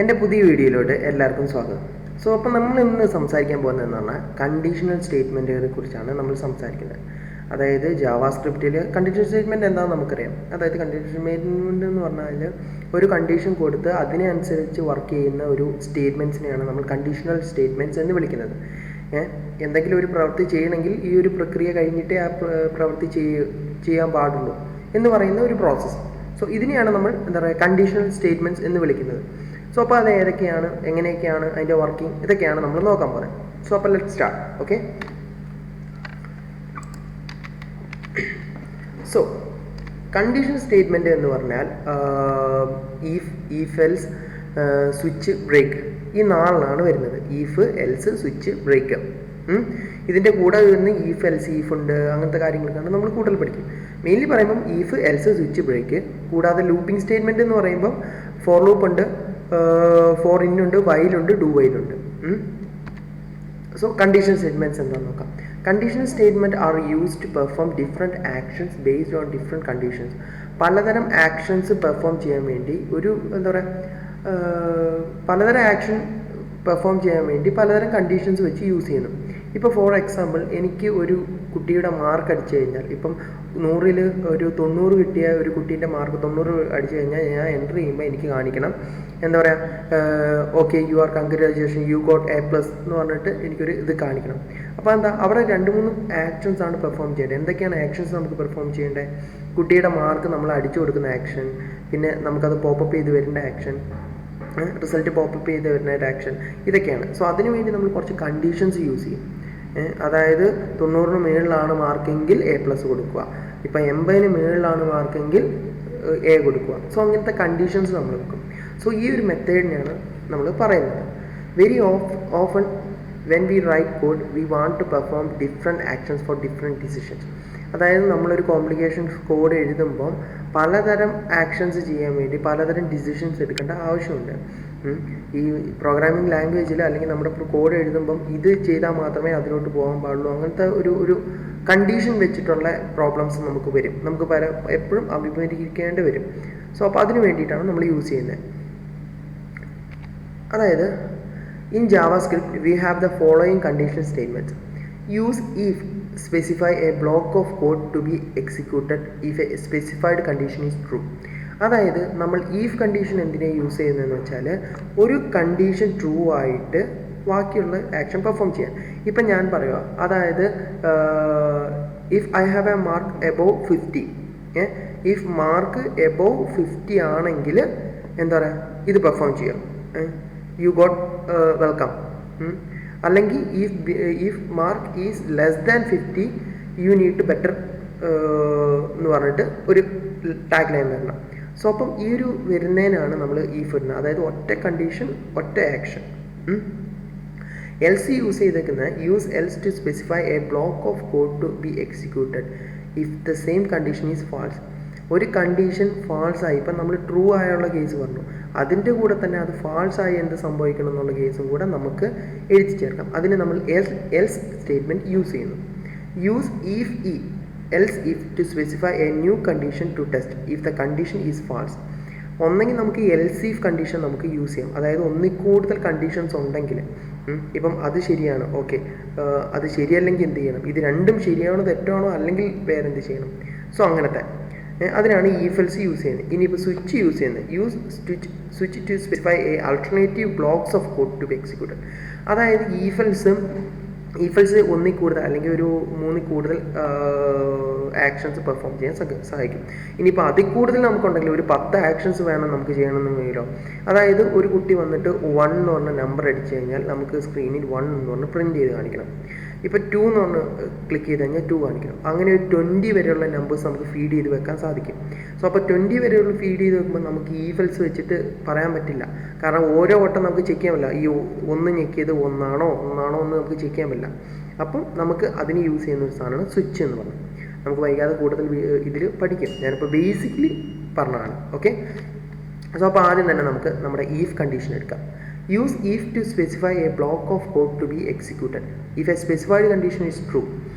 എൻ്റെ പുതിയ വീഡിയോയിലോട്ട് എല്ലാവർക്കും സ്വാഗതം. അപ്പോൾ നമ്മൾ ഇന്ന് സംസാരിക്കാൻ പോകുന്നതെന്ന് പറഞ്ഞാൽ കണ്ടീഷണൽ സ്റ്റേറ്റ്മെൻറ്റുകളെ കുറിച്ചാണ് നമ്മൾ സംസാരിക്കുന്നത്. അതായത് ജാവാസ്ക്രിപ്റ്റിൽ കണ്ടീഷണൽ സ്റ്റേറ്റ്മെൻറ്റ് എന്താണെന്ന് നമുക്കറിയാം. അതായത് കണ്ടീഷണൽ സ്റ്റേറ്റ്മെൻറ്റ് എന്ന് പറഞ്ഞാൽ ഒരു കണ്ടീഷൻ കൊടുത്ത് അതിനനുസരിച്ച് വർക്ക് ചെയ്യുന്ന ഒരു സ്റ്റേറ്റ്മെൻറ്റ്സിനെയാണ് നമ്മൾ കണ്ടീഷണൽ സ്റ്റേറ്റ്മെൻറ്റ്സ് എന്ന് വിളിക്കുന്നത്. എന്തെങ്കിലും ഒരു പ്രവൃത്തി ചെയ്യണമെങ്കിൽ ഈ ഒരു പ്രക്രിയ കഴിഞ്ഞിട്ടേ ആ പ്രവൃത്തി ചെയ്യാൻ പാടുള്ളൂ എന്ന് പറയുന്ന ഒരു പ്രോസസ്സ്. ഇതിനെയാണ് നമ്മൾ എന്താ പറയുക കണ്ടീഷണൽ സ്റ്റേറ്റ്മെൻറ്റ്സ് എന്ന് വിളിക്കുന്നത്. അപ്പോൾ അത് ഏതൊക്കെയാണ്, എങ്ങനെയൊക്കെയാണ് അതിൻ്റെ വർക്കിംഗ്, ഇതൊക്കെയാണ് നമ്മൾ നോക്കാൻ പോകുന്നത്. അപ്പോൾ let start. Okay, conditional statement എന്ന് പറഞ്ഞാൽ ഈഫ് എൽസ് സ്വിച്ച് ബ്രേക്ക്, ഈ നാലിനാണ് വരുന്നത്. If else switch break. ഇതിൻ്റെ കൂടെ വരുന്ന ഈഫ് എൽസ് ഈഫ് ഉണ്ട്, അങ്ങനത്തെ കാര്യങ്ങളൊക്കെയാണ് നമ്മൾ കൂടുതൽ പഠിക്കും. മെയിൻലി പറയുമ്പം ഈഫ് എൽസ് സ്വിച്ച് ബ്രേക്ക്, കൂടാതെ ലൂപ്പിംഗ് സ്റ്റേറ്റ്മെൻറ്റ് എന്ന് പറയുമ്പം ഫോർ ലൂപ്പ് ഉണ്ട്, ഫോർ ഇൻ ഉണ്ട്, വൈലുണ്ട്, ഡു വൈലുണ്ട്. കണ്ടീഷണൽ സ്റ്റേറ്റ്മെൻറ്റ്സ് എന്താണെന്ന് നോക്കാം. Conditional statement are used to perform different actions based on different conditions. പലതരം ആക്ഷൻസ് പെർഫോം ചെയ്യാൻ വേണ്ടി എന്താ പറയുക, പലതരം ആക്ഷൻ പെർഫോം ചെയ്യാൻ വേണ്ടി പലതരം കണ്ടീഷൻസ് വെച്ച് യൂസ് ചെയ്യുന്നു. ഇപ്പോൾ ഫോർ എക്സാമ്പിൾ, എനിക്ക് ഒരു കുട്ടിയുടെ മാർക്ക് അടിച്ചു കഴിഞ്ഞാൽ, ഇപ്പം 100ൽ ഒരു 90 കിട്ടിയ ഒരു കുട്ടീൻ്റെ മാർക്ക് 90 അടിച്ചു കഴിഞ്ഞാൽ ഞാൻ എൻ്റർ ചെയ്യുമ്പോൾ എനിക്ക് കാണിക്കണം എന്താ പറയുക, okay you are congratulation you got A+ എന്ന് പറഞ്ഞിട്ട് എനിക്കൊരു ഇത് കാണിക്കണം. അപ്പോൾ എന്താ, അവിടെ 2-3 ആക്ഷൻസ് ആണ് പെർഫോം ചെയ്യേണ്ടത്. എന്തൊക്കെയാണ് ആക്ഷൻസ് നമുക്ക് പെർഫോം ചെയ്യേണ്ടത്? കുട്ടിയുടെ മാർക്ക് നമ്മൾ അടിച്ചു കൊടുക്കുന്ന ആക്ഷൻ, പിന്നെ നമുക്കത് പോപ്പപ്പ് ചെയ്ത് വരേണ്ട ആക്ഷൻ, റിസൾട്ട് പോപ്പപ്പ് ചെയ്ത് വരുന്ന ഒരു ആക്ഷൻ, ഇതൊക്കെയാണ്. അതിനുവേണ്ടി നമ്മൾ കുറച്ച് കണ്ടീഷൻസ് യൂസ് ചെയ്യും. അതായത് 90-ന് മുകളിലാണ് മാർക്കെങ്കിൽ A+ കൊടുക്കുക, ഇപ്പം 80-ന് മുകളിലാണ് മാർക്കെങ്കിൽ A കൊടുക്കുക. അങ്ങനത്തെ കണ്ടീഷൻസ് നമ്മൾ വെക്കും. ഈ ഒരു മെത്തേഡിനെയാണ് നമ്മൾ പറയുന്നത്. Very often when we write code we want to perform different actions for different decisions. അതായത് നമ്മളൊരു കോംപ്ലിക്കേഷൻ കോഡ് എഴുതുമ്പോൾ പലതരം ആക്ഷൻസ് ചെയ്യാൻ വേണ്ടി പലതരം ഡിസിഷൻസ് എടുക്കേണ്ട ആവശ്യമുണ്ട്. ഈ പ്രോഗ്രാമിംഗ് ലാംഗ്വേജിൽ അല്ലെങ്കിൽ നമ്മുടെ കോഡ് എഴുതുമ്പം ഇത് ചെയ്താൽ മാത്രമേ അതിലോട്ട് പോകാൻ പാടുള്ളൂ, അങ്ങനത്തെ ഒരു കണ്ടീഷൻ വെച്ചിട്ടുള്ള പ്രോബ്ലംസ് നമുക്ക് വരും, നമുക്ക് എപ്പോഴും അഭിമുഖീകരിക്കേണ്ടി വരും. അപ്പോൾ അതിന് വേണ്ടിയിട്ടാണ് നമ്മൾ യൂസ് ചെയ്യുന്നത്. അതായത് in JavaScript we have the following conditional statements. Use if specify a block of code to be executed if a specified condition is true. അതായത് നമ്മൾ ഈഫ് കണ്ടീഷൻ എന്തിനാണ് യൂസ് ചെയ്യുന്നതെന്ന് വെച്ചാൽ ഒരു കണ്ടീഷൻ ട്രൂ ആയിട്ട് ബാക്കിയുള്ള ആക്ഷൻ പെർഫോം ചെയ്യാൻ. ഇപ്പം ഞാൻ പറയുക, അതായത് if I have a mark above 50, if mark above 50 ആണെങ്കിൽ എന്താ പറയുക, ഇത് പെർഫോം ചെയ്യാം, യു ഗോട്ട് വെൽക്കം. അല്ലെങ്കിൽ if mark is less than 50 you need to better എന്ന് പറഞ്ഞിട്ട് ഒരു ടാഗ് ലൈൻ വരണം. അപ്പം ഈ ഒരു വരുന്നതിനാണ് നമ്മൾ ഈഫ് ഇടുന്നത്. അതായത് ഒറ്റ കണ്ടീഷൻ ഒറ്റ ആക്ഷൻ. എൽസ് യൂസ് ചെയ്തേക്കുന്നത് use else to specify a block of code to be executed if the same condition is false. ഒരു കണ്ടീഷൻ ഫാൾസ് ആയി, ഇപ്പം നമ്മൾ ട്രൂ ആയുള്ള കേസ് പറഞ്ഞു, അതിൻ്റെ കൂടെ തന്നെ അത് ഫാൾസ് ആയി എന്ത് സംഭവിക്കണം എന്നുള്ള കേസും കൂടെ നമുക്ക് എഴുതി ചേർക്കാം. അതിന് നമ്മൾ എൽസ് സ്റ്റേറ്റ്മെൻറ്റ് യൂസ് ചെയ്യുന്നു. Use else if to specify a new condition to test if the condition is false. ഒന്നെങ്കിൽ നമുക്ക് എൽസ് ഇഫ് കണ്ടീഷൻ നമുക്ക് യൂസ് ചെയ്യാം. അതായത് ഒന്നിൽ കൂടുതൽ കണ്ടീഷൻസ് ഉണ്ടെങ്കിൽ, ഇപ്പം അത് ശരിയാണ്, ഓക്കെ അത് ശരിയല്ലെങ്കിൽ എന്ത് ചെയ്യണം, ഇത് രണ്ടും ശരിയാണോ തെറ്റാണോ അല്ലെങ്കിൽ വേറെന്ത് ചെയ്യണം. അങ്ങനത്തെ അതിനാണ് ഈഫ് എൽസ് യൂസ് ചെയ്യുന്നത്. ഇനിയിപ്പോൾ സ്വിച്ച് യൂസ് ചെയ്യുന്നത് use switch to specify a alternative blocks of code to be executed. അതായത് ഈഫ് എൽസ് ഒന്നിൽ കൂടുതൽ അല്ലെങ്കിൽ ഒരു 3ൽ കൂടുതൽ ആക്ഷൻസ് പെർഫോം ചെയ്യാൻ സഹായിക്കും. ഇനിയിപ്പോൾ അതിൽ കൂടുതൽ നമുക്കുണ്ടെങ്കിൽ ഒരു 10 ആക്ഷൻസ് വേണം നമുക്ക് ചെയ്യണമെന്നെങ്കിലോ, അതായത് ഒരു കുട്ടി വന്നിട്ട് 1 എന്ന് പറഞ്ഞ നമ്പർ അടിച്ചു കഴിഞ്ഞാൽ നമുക്ക് സ്ക്രീനിൽ 1 എന്ന് പറഞ്ഞ് പ്രിൻറ്റ് ചെയ്ത് കാണിക്കണം. ഇപ്പോൾ 2 എന്ന് പറഞ്ഞ് ക്ലിക്ക് ചെയ്ത് കഴിഞ്ഞാൽ 2 കാണിക്കണം. അങ്ങനെ ഒരു 20 വരെയുള്ള നമ്പേഴ്സ് നമുക്ക് ഫീഡ് ചെയ്ത് വെക്കാൻ സാധിക്കും. അപ്പോൾ 20 വരെയുള്ള ഫീഡ് ചെയ്ത് വെക്കുമ്പോൾ നമുക്ക് ഈഫ് എൽസ് വെച്ചിട്ട് പറയാൻ പറ്റില്ല. കാരണം ഓരോ വട്ടം നമുക്ക് ചെക്ക് ചെയ്യാൻ പറ്റില്ല, ഈ 1 ഞെക്കിയത് ഒന്നാണോ എന്ന് നമുക്ക് ചെക്ക് ചെയ്യാൻ പറ്റില്ല. അപ്പം നമുക്ക് അതിന് യൂസ് ചെയ്യുന്ന ഒരു സാധനമാണ് സ്വിച്ച് എന്ന് പറഞ്ഞത്. നമുക്ക് വൈകാതെ കൂടുതൽ ഇതിൽ പഠിക്കും. ഞാനിപ്പോൾ ബേസിക്കലി പറഞ്ഞതാണ്. ഓക്കെ, അപ്പോൾ ആദ്യം തന്നെ നമുക്ക് നമ്മുടെ ഈഫ് കണ്ടീഷൻ എടുക്കാം. Use if to specify a block of code to be executed if a specified condition is true.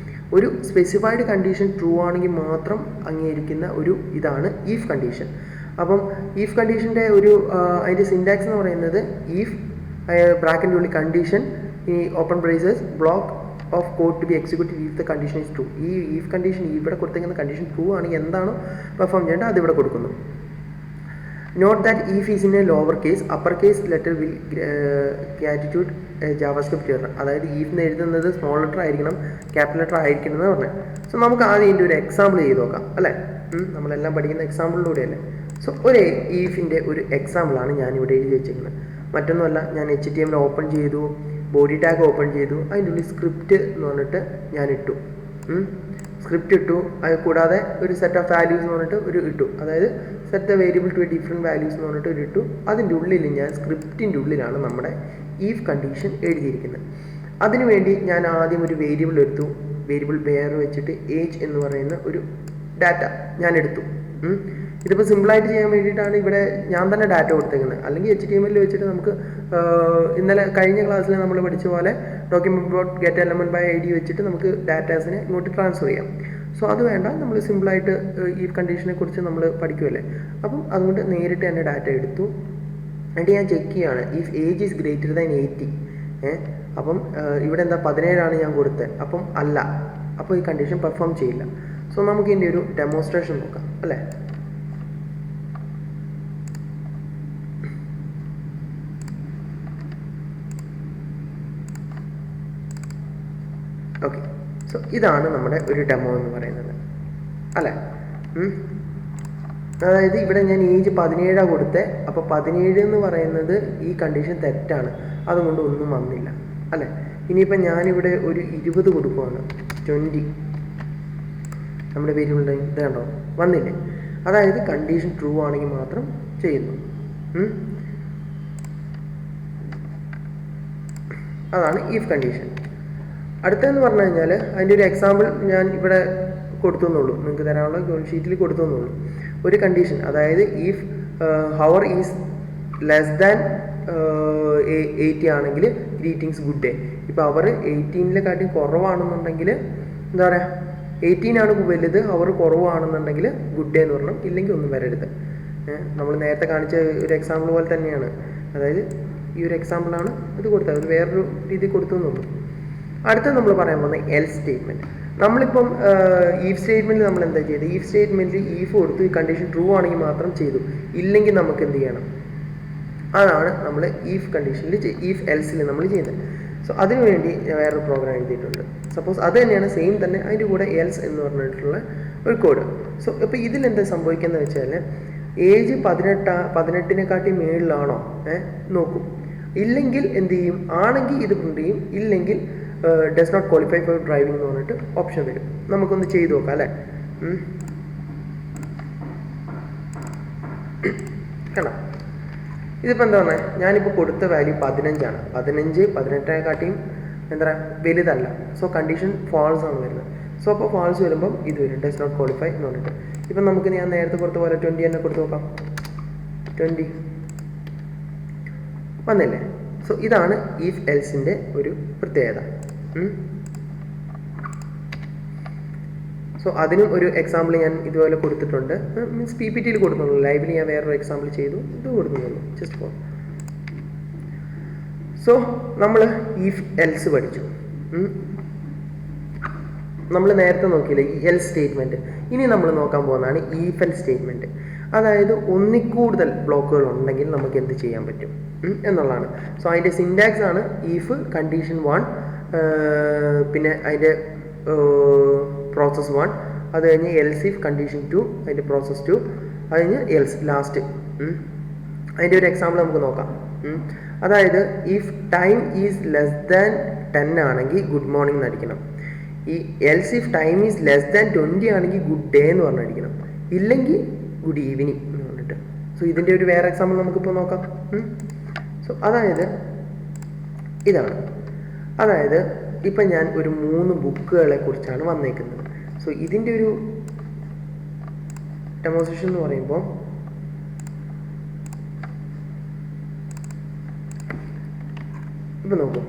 ഒരു സ്പെസിഫൈഡ് കണ്ടീഷൻ ട്രൂ ആണെങ്കിൽ മാത്രം അംഗീകരിക്കുന്ന ഒരു ഇതാണ് ഈഫ് കണ്ടീഷൻ. അപ്പം ഈഫ് കണ്ടീഷൻ്റെ അതിൻ്റെ സിൻടാക്സ് എന്ന് പറയുന്നത് ഈഫ് ബ്രാക്കറ്റിൻ്റെ ഉള്ളിൽ കണ്ടീഷൻ ഈ open braces block of code to be executed if the condition is true. ഈ ഈഫ് കണ്ടീഷൻ ഇവിടെ കൊടുത്തിരിക്കുന്ന കണ്ടീഷൻ ട്രൂ ആണെങ്കിൽ എന്താണോ പെർഫോം ചെയ്യേണ്ടത് അതിവിടെ കൊടുക്കുന്നു. Note that if is in a lower case upper case letter will gratitude JavaScript error. അതായത് ഈഫിന് എഴുതുന്നത് സ്മോൾ ലെറ്റർ ആയിരിക്കണം, ക്യാപിറ്റൽ ലെറ്റർ ആയിരിക്കണം എന്ന് പറഞ്ഞത്. സോ നമുക്ക് ആദ്യം ഇതിൻ്റെ ഒരു എക്സാമ്പിൾ ചെയ്ത് നോക്കാം അല്ലേ. നമ്മളെല്ലാം പഠിക്കുന്ന എക്സാമ്പിളിലൂടെയല്ലേ. സോ ഒരു ഈഫിൻ്റെ ഒരു എക്സാമ്പിളാണ് ഞാനിവിടെ എഴുതി വെച്ചിരിക്കുന്നത്. മറ്റൊന്നുമല്ല, ഞാൻ HTML ഓപ്പൺ ചെയ്തു, ബോഡി ടാഗ് ഓപ്പൺ ചെയ്തു, അതിൻ്റെ ഉള്ളിൽ സ്ക്രിപ്റ്റ് എന്ന് പറഞ്ഞിട്ട് ഞാൻ ഇട്ടു. സ്ക്രിപ്റ്റ് ഇട്ടു. അത് കൂടാതെ ഒരു സെറ്റ് ഓഫ് വാല്യൂസ് എന്ന് പറഞ്ഞിട്ട് ഒരു ഇട്ടു. അതായത് set the variable to different values എന്ന് പറഞ്ഞിട്ട് ഒരു ഇട്ടു. അതിൻ്റെ ഉള്ളിൽ ഞാൻ സ്ക്രിപ്റ്റിൻ്റെ ഉള്ളിലാണ് നമ്മുടെ ഈഫ് കണ്ടീഷൻ എഴുതിയിരിക്കുന്നത്. അതിനുവേണ്ടി ഞാൻ ആദ്യം ഒരു വേരിയബിൾ എടുത്തു. വേരിയബിൾ പേര് വെച്ചിട്ട് ഏജ് എന്ന് പറയുന്ന ഒരു ഡാറ്റ ഞാൻ എടുത്തു. ഇതിപ്പോൾ സിമ്പിളായിട്ട് ചെയ്യാൻ വേണ്ടിയിട്ടാണ് ഇവിടെ ഞാൻ തന്നെ ഡാറ്റ കൊടുത്തേക്കുന്നത്. അല്ലെങ്കിൽ HTML വെച്ചിട്ട് നമുക്ക് ഇന്നലെ കഴിഞ്ഞ ക്ലാസ്സിൽ നമ്മൾ പഠിച്ച പോലെ document dot get element by ID വെച്ചിട്ട് നമുക്ക് ഡാറ്റാസിനെ ഇങ്ങോട്ട് ട്രാൻസ്ഫർ ചെയ്യാം. സോ അത് വേണ്ട, നമ്മൾ സിമ്പിളായിട്ട് ഈ കണ്ടീഷനെ കുറിച്ച് നമ്മൾ പഠിക്കുമല്ലേ. അപ്പം അതുകൊണ്ട് നേരിട്ട് തന്നെ ഡാറ്റ എടുത്തു. എന്നിട്ട് ഞാൻ ചെക്ക് ചെയ്യുകയാണ് if age is greater than 80. അപ്പം ഇവിടെ എന്താ 17 ഞാൻ കൊടുത്തത്. അപ്പം അല്ല, അപ്പോൾ ഈ കണ്ടീഷൻ പെർഫോം ചെയ്യില്ല. സോ നമുക്ക് ഇതിൻ്റെ ഒരു ഡെമോൺസ്ട്രേഷൻ നോക്കാം അല്ലേ. ഓക്കെ, സോ ഇതാണ് നമ്മുടെ ഒരു ഡെമോ എന്ന് പറയുന്നത് അല്ലേ. അതായത് ഇവിടെ ഞാൻ ഏജ് 17 കൊടുത്തത്. അപ്പോൾ 17 എന്ന് പറയുന്നത് ഈ കണ്ടീഷൻ തെറ്റാണ്, അതുകൊണ്ട് ഒന്നും വന്നില്ല അല്ലേ. ഇനിയിപ്പോൾ ഞാനിവിടെ ഒരു 20 കൊടുക്കുവാണ്, 20 നമ്മുടെ വേരിയബിളിൻ്റെ ഇത് കണ്ടോ, വന്നില്ലേ. അതായത് കണ്ടീഷൻ ട്രൂ ആണെങ്കിൽ മാത്രം ചെയ്യുന്നു. അതാണ് ഈഫ് കണ്ടീഷൻ. അടുത്തതെന്ന് പറഞ്ഞു കഴിഞ്ഞാൽ അതിൻ്റെ ഒരു എക്സാമ്പിൾ ഞാൻ ഇവിടെ കൊടുത്തു എന്നുള്ളൂ, നിങ്ങൾക്ക് തരാനുള്ള ഷീറ്റിൽ കൊടുത്തു എന്നുള്ളൂ. ഒരു കണ്ടീഷൻ, അതായത് if hour is less than 80 ആണെങ്കിൽ ഗ്രീറ്റിംഗ്സ് ഗുഡ് ഡേ. ഇപ്പോൾ അവർ 18 കുറവാണെന്നുണ്ടെങ്കിൽ എന്താ പറയുക, 18 ആണ് വലുത്, അവർ കുറവാണെന്നുണ്ടെങ്കിൽ ഗുഡ് ഡേ എന്ന് പറയണം, ഇല്ലെങ്കിൽ ഒന്നും വരരുത്. നമ്മൾ നേരത്തെ കാണിച്ച ഒരു എക്സാമ്പിൾ പോലെ തന്നെയാണ്. അതായത് ഈ ഒരു എക്സാമ്പിളാണ് ഇത് കൊടുത്തത്, ഒരു വേറൊരു രീതി കൊടുത്തു എന്നുള്ളൂ. അടുത്ത നമ്മൾ പറയാൻ പോകുന്നത് എൽസ് സ്റ്റേറ്റ്മെൻറ്റ്. നമ്മളിപ്പം ഈഫ് സ്റ്റേറ്റ്മെൻറ്റിൽ നമ്മൾ എന്താ ചെയ്തത്, ഈഫ് സ്റ്റേറ്റ്മെൻറ്റിൽ ഈഫ് കൊടുത്തു, ഈ കണ്ടീഷൻ ട്രൂ ആണെങ്കിൽ മാത്രം ചെയ്തു, ഇല്ലെങ്കിൽ നമുക്ക് എന്ത് ചെയ്യണം, അതാണ് നമ്മൾ ഈഫ് കണ്ടീഷനിൽ ഈഫ് എൽസിൽ നമ്മൾ ചെയ്യുന്നത്. സോ അതിനുവേണ്ടി ഞാൻ വേറൊരു പ്രോഗ്രാം എഴുതിയിട്ടുണ്ട്. സപ്പോസ് അത് തന്നെയാണ്, സെയിം തന്നെ, അതിൻ്റെ കൂടെ എൽസ് എന്ന് പറഞ്ഞിട്ടുള്ള ഒരു കോഡ്. സോ ഇപ്പോൾ ഇതിലെന്താ സംഭവിക്കുന്നത് വെച്ചാൽ ഏജ് 18 മേളിലാണോ നോക്കും, ഇല്ലെങ്കിൽ എന്ത് ചെയ്യും, ആണെങ്കിൽ ഇത് പ്രിന്റ് ചെയ്യും, ഇല്ലെങ്കിൽ does not qualify for driving എന്ന് പറഞ്ഞിട്ട് ഓപ്ഷൻ വരും. നമുക്കൊന്ന് ചെയ്ത് നോക്കാം അല്ലേ. കണ്ടോ, ഇതിപ്പോൾ എന്താ പറഞ്ഞത്, ഞാനിപ്പോൾ കൊടുത്ത വാല്യൂ 15 15 18 എന്താ പറയുക വലുതല്ല. സോ കണ്ടീഷൻ ഫാൾസ് ആണ് വരുന്നത്. സോ അപ്പോൾ ഫാൾസ് വരുമ്പം ഇത് വരും, ഡസ് നോട്ട് ക്വാളിഫൈ എന്ന് പറഞ്ഞിട്ട്. ഇപ്പം നമുക്ക് ഞാൻ നേരത്തെ കൊടുത്ത പോലെ 20 തന്നെ കൊടുത്ത് നോക്കാം. 20 വന്നില്ലേ. സോ ഇതാണ് ഈഫ് എൽസിൻ്റെ ഒരു പ്രത്യേകത. സോ അതിനും ഒരു എക്സാമ്പിൾ ഞാൻ ഇതുപോലെ കൊടുത്തിട്ടുണ്ട്. മീൻസ് PPTയിൽ കൊടുക്കുന്നുള്ളൂ, ലൈവിൽ ഞാൻ വേറൊരു എക്സാമ്പിൾ ചെയ്തു, ഇത് കൊടുക്കുന്നുള്ളൂ ജസ്റ്റ് ഫോർ. സോ നമ്മൾ ഈഫ് എൽസ് പഠിച്ചു. നമ്മൾ നേരത്തെ നോക്കിയില്ലേ ഈ എൽസ് സ്റ്റേറ്റ്മെൻറ്റ്. ഇനി നമ്മൾ നോക്കാൻ പോകുന്നതാണ് ഈഫ് എൽസ് സ്റ്റേറ്റ്മെൻറ്റ്. അതായത് ഒന്നിൽ കൂടുതൽ ബ്ലോക്കുകൾ ഉണ്ടെങ്കിൽ നമുക്ക് എന്ത് ചെയ്യാൻ പറ്റും എന്നുള്ളതാണ്. സോ അതിൻ്റെ സിൻടാക്സ് ആണ് ഈഫ് കണ്ടീഷൻ 1, പിന്നെ അതിൻ്റെ പ്രോസസ് 1, അത് കഴിഞ്ഞ് എൽസ് ഇഫ് കണ്ടീഷൻ 2, അതിൻ്റെ പ്രോസസ് 2, അത് കഴിഞ്ഞ് എൽസ് ലാസ്റ്റ്. അതിൻ്റെ ഒരു എക്സാമ്പിൾ നമുക്ക് നോക്കാം. അതായത് if time is less than 10 ആണെങ്കിൽ ഗുഡ് മോർണിംഗ് എന്നടിക്കണം. ഈ else if time is less than 20 ആണെങ്കിൽ ഗുഡ് ഡേ എന്ന് പറഞ്ഞടിക്കണം, ഇല്ലെങ്കിൽ ഗുഡ് ഈവനിങ് എന്ന് പറഞ്ഞിട്ട്. സോ ഇതിൻ്റെ ഒരു വേറെ എക്സാമ്പിൾ നമുക്കിപ്പോൾ നോക്കാം. സോ അതായത് ഇതാണ്, അതായത് ഇപ്പം ഞാൻ ഒരു 3 ബുക്കുകളെ കുറിച്ചാണ് വന്നേക്കുന്നത്. സോ ഇതിൻ്റെ ഒരു ഡെമോൺസ്ട്രേഷൻ എന്ന് പറയുമ്പോൾ ഇപ്പം നോക്കൂ,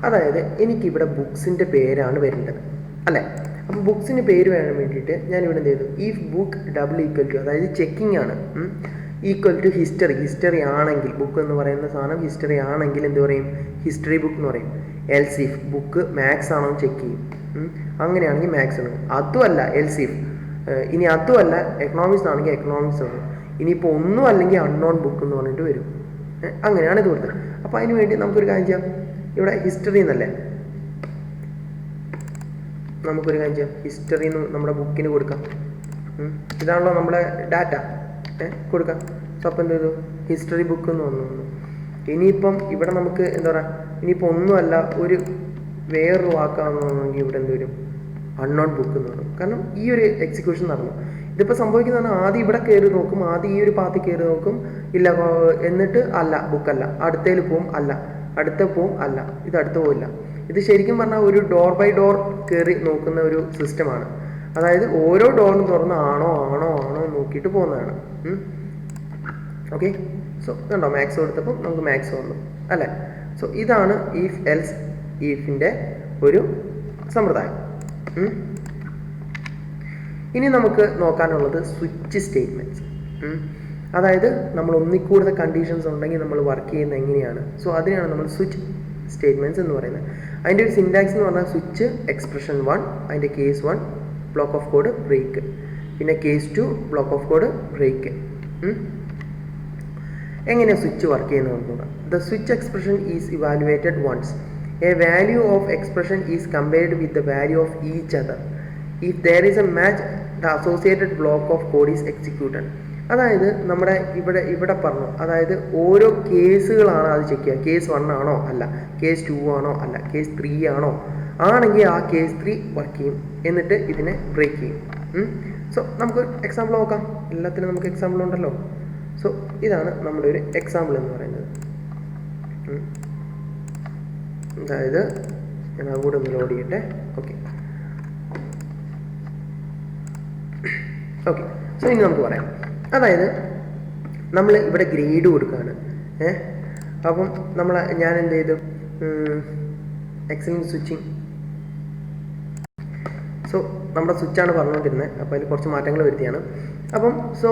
അതായത് എനിക്കിവിടെ ബുക്സിൻ്റെ പേരാണ് വരേണ്ടത് അല്ലേ. അപ്പോൾ ബുക്സിന് പേര് വരാൻ വേണ്ടിയിട്ട് ഞാനിവിടെ എന്ത് ചെയ്തു, if book double equal to, അതായത് ചെക്കിംഗ് ആണ്. ഈക്വൽ ടു ഹിസ്റ്ററി ആണെങ്കിൽ, ബുക്ക് എന്ന് പറയുന്ന സാധനം ഹിസ്റ്ററി ആണെങ്കിൽ എന്ത് പറയും? ഹിസ്റ്ററി ബുക്ക് എന്ന് പറയും. എൽസ് ഇഫ് ബുക്ക് മാത്സ് ആണോ ചെക്ക് ചെയ്യും. അങ്ങനെയാണെങ്കിൽ മാത്സ് ആണ്. അതുമല്ല എൽസ് ഇഫ്, ഇനി അതുമല്ല എക്കണോമിക്സ് ആണെങ്കിൽ എക്കണോമിക്സ് ആണ്. ഇനിയിപ്പോൾ ഒന്നും അല്ലെങ്കിൽ അൺനോൺ ബുക്ക് എന്ന് പറഞ്ഞിട്ട് വരും. അങ്ങനെയാണ് ഇത് കൊടുത്തത്. അപ്പോൾ അതിന് വേണ്ടി നമുക്കൊരു കാര്യം ചെയ്യാം. ഇവിടെ ഹിസ്റ്ററി എന്നല്ലേ, നമുക്കൊരു കാര്യം ചെയ്യാം. ഹിസ്റ്ററി എന്ന് നമ്മുടെ ബുക്കിന് കൊടുക്കാം. ഇതാണല്ലോ നമ്മുടെ ഡാറ്റ, കൊടുക്കാം. സോ അപ്പോൾ എന്ത് ചെയ്തു? ഹിസ്റ്ററി ബുക്ക് എന്ന് വന്നു. ഇനിയിപ്പം ഇവിടെ നമുക്ക് എന്താ പറയുക, ഇനിയിപ്പോൾ ഒന്നുമല്ല ഒരു വേറൊരു വാക്കാണെന്നുണ്ടെങ്കിൽ ഇവിടെ എന്ത് വരും? അൺനോൺ ബുക്ക് എന്ന് പറയും. കാരണം ഈ ഒരു എക്സിക്യൂഷൻ നടന്നു. ഇതിപ്പോൾ സംഭവിക്കുന്നതാണ്, ആദ്യം ഇവിടെ കയറി നോക്കും, ആദ്യം ഈ ഒരു പാത്തിൽ കയറി നോക്കും, ഇല്ല, എന്നിട്ട് അല്ല ബുക്കല്ല, അടുത്തതിൽ പോവും, അല്ല, അടുത്ത പോവും, അല്ല, ഇത് അടുത്ത് പോവില്ല. ഇത് ശരിക്കും പറഞ്ഞാൽ ഒരു ഡോർ ബൈ ഡോർ കയറി നോക്കുന്ന ഒരു സിസ്റ്റമാണ്. അതായത് ഓരോ ഡോറും തുറന്ന് ആണോ നോക്കിയിട്ട് പോകുന്നതാണ്. ഓക്കെ, സോ കണ്ടോ മാത്സ് കൊടുത്തപ്പോൾ നമുക്ക് മാത്സ് വന്നു അല്ലേ. സോ ഇതാണ് ഇഫ് എൽസ് ഇഫിൻ്റെ ഒരു സമ്പ്രദായം. ഇനി നമുക്ക് നോക്കാനുള്ളത് സ്വിച്ച് സ്റ്റേറ്റ്മെൻറ്റ്സ്. അതായത് നമ്മൾ ഒന്നിക്കൂടുതൽ കണ്ടീഷൻസ് ഉണ്ടെങ്കിൽ നമ്മൾ വർക്ക് ചെയ്യുന്നത് എങ്ങനെയാണ്. സോ അതിനെയാണ് നമ്മൾ സ്വിച്ച് സ്റ്റേറ്റ്മെൻറ്റ്സ് എന്ന് പറയുന്നത്. അതിൻ്റെ ഒരു സിൻടാക്സ് എന്ന് പറഞ്ഞാൽ സ്വിച്ച് എക്സ്പ്രഷൻ 1, അതിൻ്റെ case 1 block of code break, പിന്നെ case 2 block of code break. എങ്ങനെയാണ് സ്വിച്ച് വർക്ക് ചെയ്യുന്നത് നോക്കുക. The switch expression is evaluated once. A value of expression is compared with the value of each other. If there is a match the associated block of code is executed. അതായത് നമ്മുടെ ഇവിടെ പറഞ്ഞു, അതായത് ഓരോ കേസുകളാണ് അത് ചെക്ക് ചെയ്യുക. Case 1 ആണോ അല്ല, കേസ് 2 ആണോ അല്ല, കേസ് 3 ആണോ ആണെങ്കിൽ ആ കേസ് 3 വർക്ക് ചെയ്യും, എന്നിട്ട് ഇതിനെ ബ്രേക്ക് ചെയ്യും. സോ നമുക്ക് എക്സാമ്പിൾ നോക്കാം. എല്ലാത്തിനും നമുക്ക് എക്സാമ്പിൾ ഉണ്ടല്ലോ. സോ ഇതാണ് നമ്മുടെ ഒരു എക്സാമ്പിൾ എന്ന് പറയുന്നത്. അതായത് ഞാൻ അതുകൂടെ ഒന്ന് ലോഡ് ചെയ്യട്ടെ. ഓക്കെ, സോ ഇനി നമുക്ക് പറയാം. അതായത് നമ്മൾ ഇവിടെ ഗ്രേഡ് കൊടുക്കുകയാണ്. അപ്പം ഞാൻ എന്ത് ചെയ്തു, എക്സലൻറ്റ് സ്വിച്ചിങ്. സോ നമ്മുടെ സ്വിച്ചാണ് പറഞ്ഞുകൊണ്ടിരുന്നത്, അപ്പോൾ അതിൽ കുറച്ച് മാറ്റങ്ങൾ വരുത്തിയാണ്. അപ്പം സോ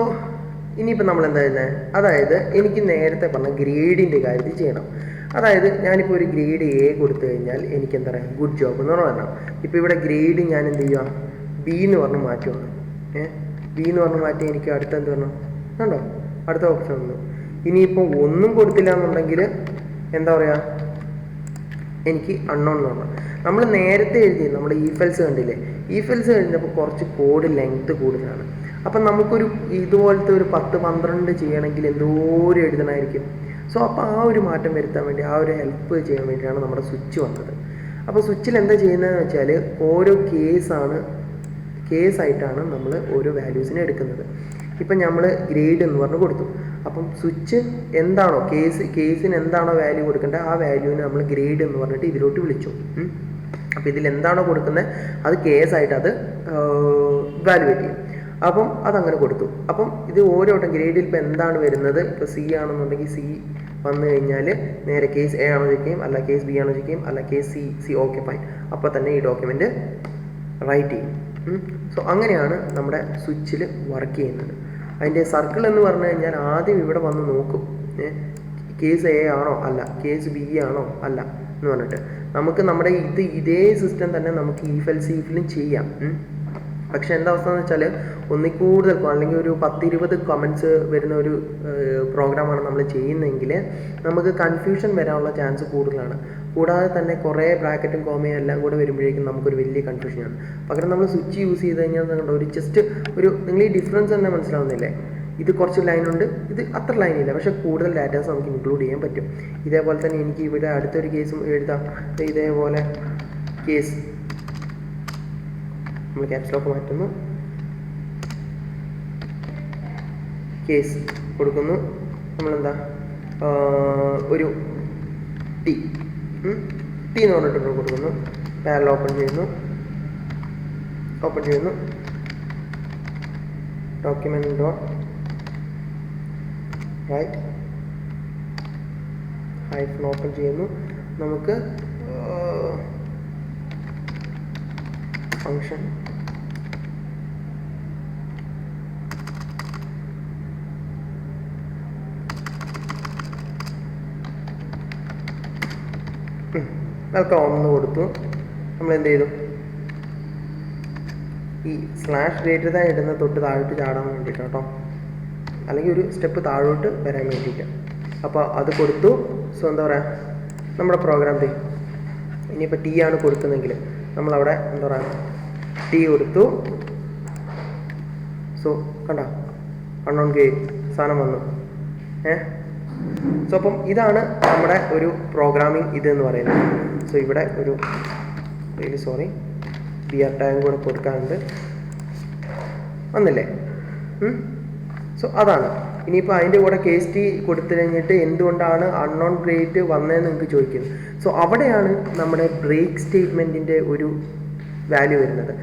ഇനിയിപ്പോൾ നമ്മൾ എന്താ ചെയ്യുന്നത്, അതായത് എനിക്ക് നേരത്തെ പറഞ്ഞ ഗ്രേഡിൻ്റെ കാര്യത്തിൽ ചെയ്യണം. അതായത് ഞാനിപ്പോൾ ഒരു ഗ്രേഡ് എ കൊടുത്തു കഴിഞ്ഞാൽ എനിക്ക് എന്താ പറയുക, ഗുഡ് ജോബ് എന്ന് പറഞ്ഞാൽ. ഇപ്പോൾ ഇവിടെ ഗ്രേഡ് ഞാൻ എന്ത് ചെയ്യുക, ബി എന്ന് പറഞ്ഞ് മാറ്റുവാണ്. ബി എന്ന് പറഞ്ഞ് മാറ്റി എനിക്ക് അടുത്ത എന്ത് പറഞ്ഞു കണ്ടോ, അടുത്ത ഓപ്ഷൻ വന്നു. ഇനിയിപ്പോൾ ഒന്നും കൊടുത്തില്ല എന്നുണ്ടെങ്കിൽ എന്താ പറയുക, എനിക്ക് അൺനോൺ എന്ന് പറഞ്ഞു. നമ്മൾ നേരത്തെ എഴുതി നമ്മൾ ഈഫെൽസ് കണ്ടില്ലേ, ഈഫെൽസ് കഴിഞ്ഞപ്പോൾ കുറച്ച് കോഡ് ലെങ്ത് കൂടുതലാണ്. അപ്പം നമുക്കൊരു ഇതുപോലത്തെ ഒരു 10-12 ചെയ്യണമെങ്കിൽ എന്തോരം എഴുതണമായിരിക്കും. സോ അപ്പോൾ ആ ഒരു മാറ്റം വരുത്താൻ വേണ്ടി, ആ ഒരു ഹെൽപ്പ് ചെയ്യാൻ വേണ്ടിയാണ് നമ്മുടെ സ്വിച്ച് വന്നത്. അപ്പോൾ സ്വിച്ചിൽ എന്താ ചെയ്യുന്നതെന്ന് വെച്ചാൽ ഓരോ കേസായിട്ടാണ് നമ്മൾ ഓരോ വാല്യൂസിനെ എടുക്കുന്നത്. ഇപ്പം നമ്മൾ ഗ്രേഡ് എന്ന് പറഞ്ഞ് കൊടുത്തു. അപ്പം സ്വിച്ച് എന്താണോ കേസിന് എന്താണോ വാല്യൂ കൊടുക്കേണ്ടത് ആ വാല്യൂവിനെ നമ്മൾ ഗ്രേഡ് എന്ന് പറഞ്ഞിട്ട് ഇതിലോട്ട് വിളിച്ചു. അപ്പോൾ ഇതിൽ എന്താണോ കൊടുക്കുന്നത് അത് കേസായിട്ട് അത് വാലുവേറ്റ് ചെയ്യും. അപ്പം അതങ്ങനെ കൊടുത്തു. അപ്പം ഇത് ഓരോ വട്ടം ഗ്രേഡിൽ ഇപ്പോൾ എന്താണ് വരുന്നത്, ഇപ്പോൾ സി ആണെന്നുണ്ടെങ്കിൽ സി വന്നു കഴിഞ്ഞാൽ നേരെ കേസ് എ ആണോ ചെക്ക് ചെയ്യും, അല്ല കേസ് ബി ആണോ ചെക്ക് ചെയ്യും, അല്ല കേസ് സി ഓക്കെ ഫൈൻ, അപ്പോൾ തന്നെ ഈ ഡോക്യുമെൻറ്റ് റൈറ്റ് ചെയ്യും. സോ അങ്ങനെയാണ് നമ്മുടെ സ്വിച്ചിൽ വർക്ക് ചെയ്യുന്നത്. അതിൻ്റെ സർക്കിൾ എന്ന് പറഞ്ഞു കഴിഞ്ഞാൽ ആദ്യം ഇവിടെ വന്ന് നോക്കും, കേസ് എ ആണോ അല്ല, കേസ് ബി ആണോ അല്ല എന്ന് പറഞ്ഞിട്ട്. നമുക്ക് നമ്മുടെ ഇതേ സിസ്റ്റം തന്നെ നമുക്ക് ഈഫിലും ചെയ്യാം. പക്ഷെ എന്താ അവസ്ഥ എന്ന് വെച്ചാൽ ഒന്നിക്കൂടുതൽ അല്ലെങ്കിൽ ഒരു 10-20 കമൻറ്റ്സ് വരുന്ന ഒരു പ്രോഗ്രാമാണ് നമ്മൾ ചെയ്യുന്നതെങ്കിൽ നമുക്ക് കൺഫ്യൂഷൻ വരാനുള്ള ചാൻസ് കൂടുതലാണ്. കൂടാതെ തന്നെ കുറേ ബ്രാക്കറ്റും കോമയും എല്ലാം കൂടെ വരുമ്പോഴേക്കും നമുക്കൊരു വലിയ കൺഫ്യൂഷനാണ്. പകരം നമ്മൾ സ്വിച്ച് യൂസ് ചെയ്ത് കഴിഞ്ഞാൽ കണ്ടോ, ഒരു ജസ്റ്റ് നിങ്ങൾ ഈ ഡിഫറൻസ് തന്നെ മനസ്സിലാവുന്നില്ലേ. ഇത് കുറച്ച് ലൈനുണ്ട്, ഇത് അത്ര ലൈനില്ല, പക്ഷേ കൂടുതൽ ഡാറ്റാസ് നമുക്ക് ഇൻക്ലൂഡ് ചെയ്യാൻ പറ്റും. ഇതേപോലെ തന്നെ എനിക്ക് ഇവിടെ അടുത്തൊരു കേസും എഴുതാം. ഇതേപോലെ കേസ് നമ്മൾ ക്യാപ്സ് ലോക്ക് മാറ്റുന്നു, കേസ് കൊടുക്കുന്നു, നമ്മളെന്താ ഒരു ടി എന്ന് പറഞ്ഞിട്ട് കൊടുക്കുന്നു, പാരൽ ഓപ്പൺ ചെയ്യുന്നു, document dot write hyphen open ചെയ്യുന്നു. നമുക്ക് ഫങ്ഷൻ വെൽക്കം എന്ന് കൊടുത്തു. നമ്മൾ എന്ത് ചെയ്തു, ഈ /greater ഇടുന്ന തൊട്ട് താഴോട്ട് ചാടാൻ വേണ്ടിയിട്ട് കേട്ടോ, അല്ലെങ്കിൽ ഒരു സ്റ്റെപ്പ് താഴോട്ട് വരാൻ വേണ്ടിയിട്ട്. അപ്പോൾ അത് കൊടുത്തു. സോ എന്താ പറയുക, നമ്മുടെ പ്രോഗ്രാം ഇനിയിപ്പോൾ ടി ആണ് കൊടുക്കുന്നതെങ്കിൽ നമ്മളവിടെ എന്താ പറയുക ടി കൊടുത്തു. സോ കണ്ട അൺനോൺ ഗേറ്റ് സാധനം വന്നു. സോ അപ്പം ഇതാണ് നമ്മുടെ ഒരു പ്രോഗ്രാമിംഗ് ഇതെന്ന് പറയുന്നത്. സോ ഇവിടെ ഒരു സോറി BR ടാഗും കൂടെ കൊടുക്കാനുണ്ട്, വന്നില്ലേ? സോ അതാണ്. ഇനിയിപ്പോൾ അതിൻ്റെ കൂടെ കേസ് ടി കൊടുത്തു കഴിഞ്ഞിട്ട് എന്തുകൊണ്ടാണ് അൺനോൺ ഗ്രേറ്റ് വന്നതെന്ന് നിങ്ങൾക്ക് ചോദിക്കുന്നത്. സോ അവിടെയാണ് നമ്മുടെ ബ്രേക്ക് സ്റ്റേറ്റ്മെൻറ്റിൻ്റെ ഒരു വാല്യൂ വരുന്നത്.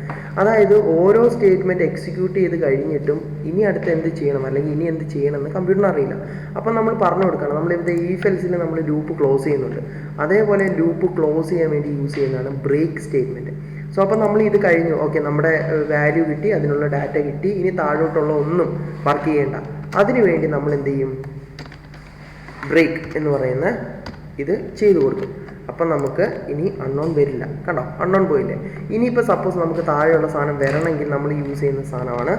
അതായത് ഓരോ സ്റ്റേറ്റ്മെൻറ്റ് എക്സിക്യൂട്ട് ചെയ്ത് കഴിഞ്ഞിട്ടും ഇനി അടുത്ത് എന്ത് ചെയ്യണം അല്ലെങ്കിൽ ഇനി എന്ത് ചെയ്യണമെന്ന് കമ്പ്യൂട്ടറിന് അറിയില്ല. അപ്പം നമ്മൾ പറഞ്ഞു കൊടുക്കണം. നമ്മളിവിടെ if else നമ്മൾ ലൂപ്പ് ക്ലോസ് ചെയ്യുന്നുണ്ട്, അതേപോലെ ലൂപ്പ് ക്ലോസ് ചെയ്യാൻ വേണ്ടി യൂസ് ചെയ്യുന്നതാണ് ബ്രേക്ക് സ്റ്റേറ്റ്മെൻറ്റ്. സോ അപ്പം നമ്മൾ ഇത് കഴിഞ്ഞു, ഓക്കെ, നമ്മുടെ വാല്യൂ കിട്ടി, അതിനുള്ള ഡാറ്റ കിട്ടി, ഇനി താഴോട്ടുള്ള ഒന്നും വർക്ക് ചെയ്യേണ്ട. അതിനു വേണ്ടി നമ്മൾ എന്ത് ചെയ്യും, ബ്രേക്ക് എന്ന് പറയുന്ന ഇത് ചെയ്തു കൊടുക്കും. അപ്പം നമുക്ക് ഇനി അൺനോൺ വരില്ല. കണ്ടോ, അൺനോൺ പോയില്ലേ? ഇനിയിപ്പോൾ സപ്പോസ് നമുക്ക് താഴെയുള്ള സാധനം വരണമെങ്കിൽ നമ്മൾ യൂസ് ചെയ്യുന്ന സാധനമാണ്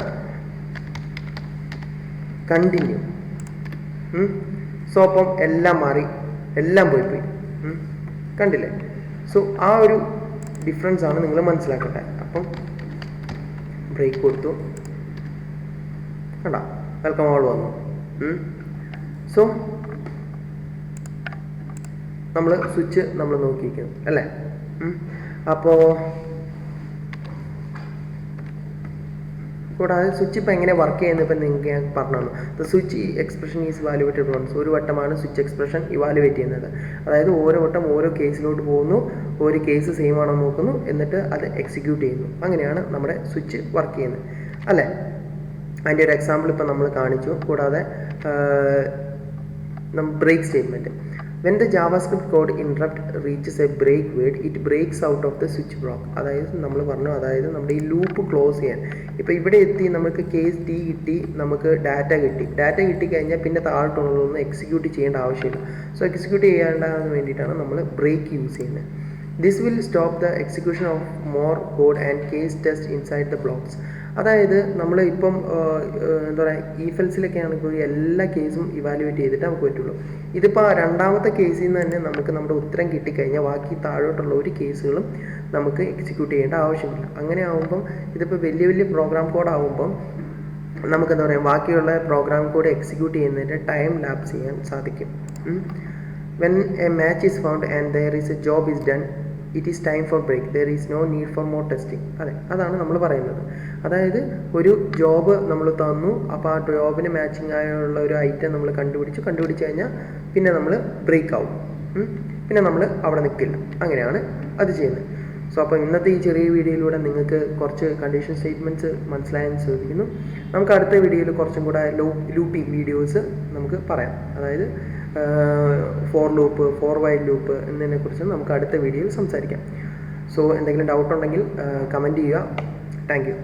കണ്ടിന്യൂ. സോ അപ്പം എല്ലാം മാറി, എല്ലാം പോയി. കണ്ടില്ലേ? സോ ആ ഒരു ഡിഫറൻസ് ആണ് നിങ്ങൾ മനസ്സിലാക്കട്ടെ. അപ്പം ബ്രേക്ക് കൊടുത്തു, കണ്ടോ, വെൽക്കം ഓൾ വന്നു. സോ നമ്മൾ സ്വിച്ച് നമ്മൾ നോക്കിയിരിക്കുന്നു അല്ലേ? അപ്പോൾ കൂടാതെ സ്വിച്ച് ഇപ്പോൾ എങ്ങനെ വർക്ക് ചെയ്യുന്നത് ഇപ്പം നിങ്ങൾക്ക് ഞാൻ പറഞ്ഞു തന്നു. The switch expression is evaluated once. ഒരു വട്ടമാണ് സ്വിച്ച് എക്സ്പ്രഷൻ ഇവാലുവേറ്റ് ചെയ്യുന്നത്. അതായത് ഓരോ വട്ടം ഓരോ കേസിലോട്ട് പോകുന്നു, ഒരു കേസ് സെയിം ആണോ നോക്കുന്നു, എന്നിട്ട് അത് എക്സിക്യൂട്ട് ചെയ്യുന്നു. അങ്ങനെയാണ് നമ്മുടെ സ്വിച്ച് വർക്ക് ചെയ്യുന്നത് അല്ലേ? അതിൻ്റെ ഒരു എക്സാമ്പിൾ ഇപ്പം നമ്മൾ കാണിച്ചു. കൂടാതെ break statement, when the JavaScript code interrupt reaches a break word, it breaks out of the switch block. അതായത് നമ്മൾ പറഞ്ഞു, അതായത് നമ്മുടെ ഈ ലൂപ്പ് ക്ലോസ് ചെയ്യാൻ. ഇപ്പോൾ ഇവിടെ എത്തി, നമുക്ക് കേസ് ടി കിട്ടി, നമുക്ക് ഡാറ്റ കിട്ടിക്കഴിഞ്ഞാൽ പിന്നെ താഴോട്ടുള്ളതൊന്നും എക്സിക്യൂട്ട് ചെയ്യേണ്ട ആവശ്യമില്ല. സോ എക്സിക്യൂട്ട് ചെയ്യേണ്ടതിന് വേണ്ടിയിട്ടാണ് നമ്മൾ ബ്രേക്ക് യൂസ് ചെയ്യുന്നത്. This will stop the execution of more code and case test inside the blocks. അതായത് നമ്മൾ ഇപ്പം എന്താ പറയുക, if else ഇപ്പോൾ എല്ലാ കേസും ഇവാലുവേറ്റ് ചെയ്തിട്ട് നമുക്ക് പറ്റുള്ളൂ. ഇതിപ്പോൾ രണ്ടാമത്തെ കേസിൽ നിന്ന് തന്നെ നമുക്ക് നമ്മുടെ ഉത്തരം കിട്ടിക്കഴിഞ്ഞാൽ ബാക്കി താഴോട്ടുള്ള ഒരു കേസുകളും നമുക്ക് എക്സിക്യൂട്ട് ചെയ്യേണ്ട ആവശ്യമില്ല. അങ്ങനെ ആകുമ്പം ഇതിപ്പോൾ വലിയ പ്രോഗ്രാം കോഡ് ആകുമ്പം നമുക്ക് എന്താ പറയുക, ബാക്കിയുള്ള പ്രോഗ്രാം കോഡ് എക്സിക്യൂട്ട് ചെയ്യുന്നതിൻ്റെ ടൈം ലാപ്സ് ചെയ്യാൻ സാധിക്കും. When a match is found and there is a job is done, it is time for break. There is no need for more testing. അതാണ് നമ്മൾ പറയുന്നത്. അതായത് ഒരു ജോബ് നമ്മൾ തന്നു, അപ്പോൾ ആ ജോബിന് മാച്ചിങ് ആയുള്ള ഒരു ഐറ്റം നമ്മൾ കണ്ടുപിടിച്ചു കഴിഞ്ഞാൽ പിന്നെ നമ്മൾ ബ്രേക്ക് ആവും. പിന്നെ നമ്മൾ അവിടെ നിൽക്കില്ല. അങ്ങനെയാണ് അത് ചെയ്യുന്നത്. സോ അപ്പോൾ ഇന്നത്തെ ഈ ചെറിയ വീഡിയോയിലൂടെ നിങ്ങൾക്ക് കുറച്ച് കണ്ടീഷൻ സ്റ്റേറ്റ്മെൻറ്റ്സ് മനസ്സിലായെന്ന് ശ്രദ്ധിക്കുന്നു. നമുക്ക് അടുത്ത വീഡിയോയിൽ കുറച്ചും കൂടെ ലൂപ്പിംഗ് വീഡിയോസ് നമുക്ക് പറയാം. അതായത് for loop, for while loop എന്നതിനെക്കുറിച്ച് നമുക്ക് അടുത്ത വീഡിയോയിൽ സംസാരിക്കാം. സോ എന്തെങ്കിലും ഡൗട്ട് ഉണ്ടെങ്കിൽ കമൻറ്റ് ചെയ്യുക. Thank you.